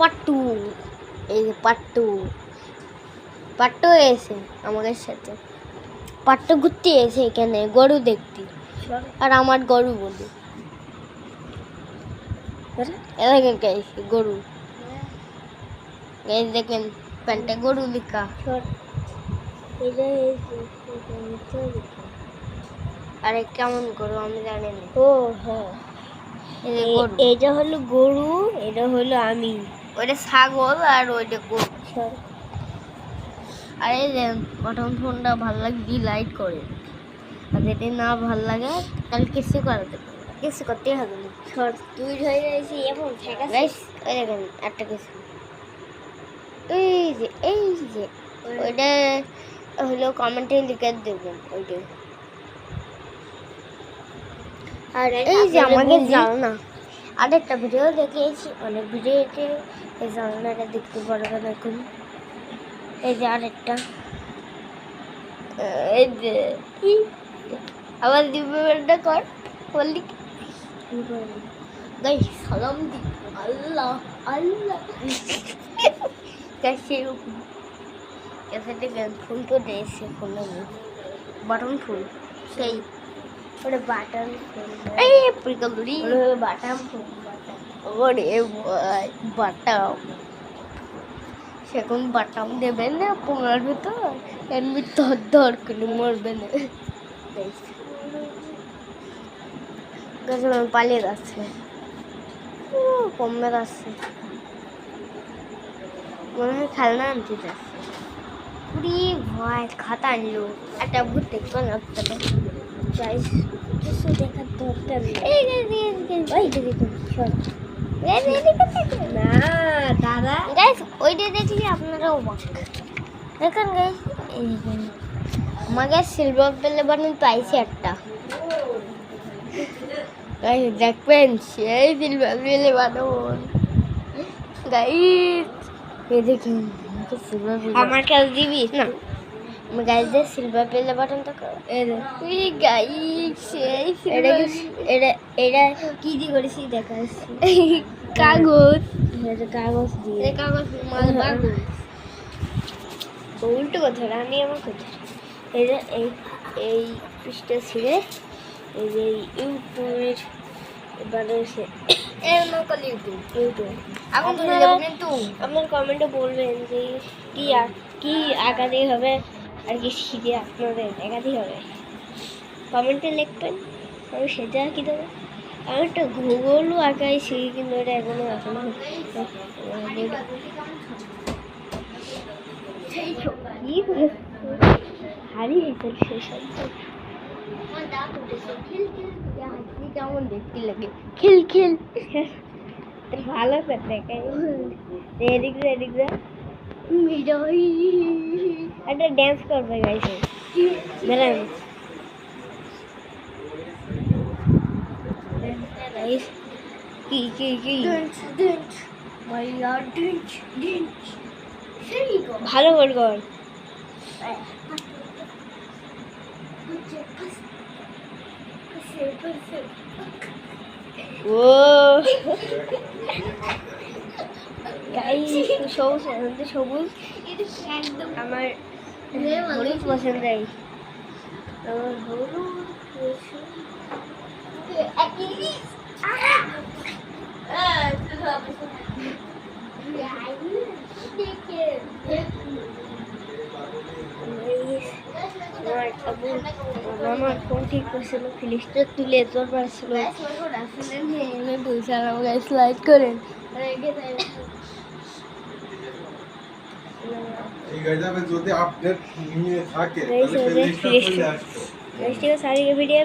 পাট্টু, এই যে পাট্টু এসে আমাদের সাথে, পাট্টু ঘুরতে এসে এখানে গরু দেখতে, আর আমার গরু বলি দেখেন গাইছে গরু, গাইস দেখেন প্যান্টে গরু লেখা। আরে কেমন গরু আমি জানি না। ও হ্যাঁ, এটা হলো গরু, এটা হলো আমি, ওইটা ছাগল আর ওইটা গরু। আর এই যে বটন ফোনটা ভালো লাগলে লাইক করে, আর যদি না ভালো লাগে তাহলে কিছু করতেই হবে না। শর্ট তুই হয়ে গেছি এখন ফেঁকা। গাইস ওই দেখেন একটা কিছু, এই যে ওইটা হলো কমেন্টে লিখে দেবেন ওইটা। আর এই যে আমাদের জানলা, আরেকটা ভিডিও দেখিয়েছি, অনেক ভিডিওতে এই জানলাটা দেখতে পারবেন এখন। এই যে আরেকটা, এই যে আবার দিবেটা কর বললি গাইস সালাম দি আল্লাহ আল্লাহ গাইস এরকম ক্যাসেটে গান ফোন তো দিয়েছে, ফোন বাটন ফুল, সেই ওটা বাটন ফোন, এই প্রিকলরি বাটাম ফোন, ওরে ভাই বাটাম, সেখন বাটাম দেবেন না পোঙার ভিতর, এমনি ধর করে মরবে না। গাছ পালিয়ে যাচ্ছে, কমে যাচ্ছে, মনে হয় খেলনা আনতে যাচ্ছে। পুরি ভয় খাতা আনলো, একটা ভূত দেখতে লাগতে গাইস কিছু দেখার দরকার নেই। না দাদা গাইস ওইটা দেখলে আপনারাও অবাক। দেখেন গাইস এই দেখেন আমাকে সিলভার প্লে বাটন পাইছি একটা, গাইস দেখবেন সেই সিলভার প্লে বাটন। গাইস এই দেখেন আমাকে সিলভার প্লে, আমার কাছে দিবি না আমি গাইস যে সিলভার প্লে বাটনটা এই গাইস সেই এটা কি দিয়ে করেছি দেখাচ্ছি। কাগজ, এটা কাগজ দিয়ে, কাগজ মাল বাগজ উল্টো কথা রানি আমার কথা। এই যে এই পৃষ্ঠা ছিঁড়ে এই যে ইউটিউবের বানাইছে, এর নকল ইউটিউব এখন কিন্তু আপনার কমেন্টে বলবেন যে কি আঁকাতে হবে আর কি শিখে আপনাদের দেখাতেই হবে, কমেন্টে লিখবেন, আমি সেটা আঁকি দেবো। আমি একটা গুগলও আঁকাই শিখি, কিন্তু এটা এখনো এখনো হারিয়ে গেছে সেসব। কেমন দেখতে লাগে খিল ভালো করে দেখাই, এদিক একটা ড্যান্স করবে গাইছে, দাঁড়ান কি ভালো করে কর। ও সবুজ আমার হলুদ পছন্দ, আমার হলুদ আমার ফোন ঠিক করছিল, ফিলিস্টার তুলে তোর পারছিল, লাইক করেন। যদি আপডেট নিয়ে থাকে তাহলে সারি ভিডিও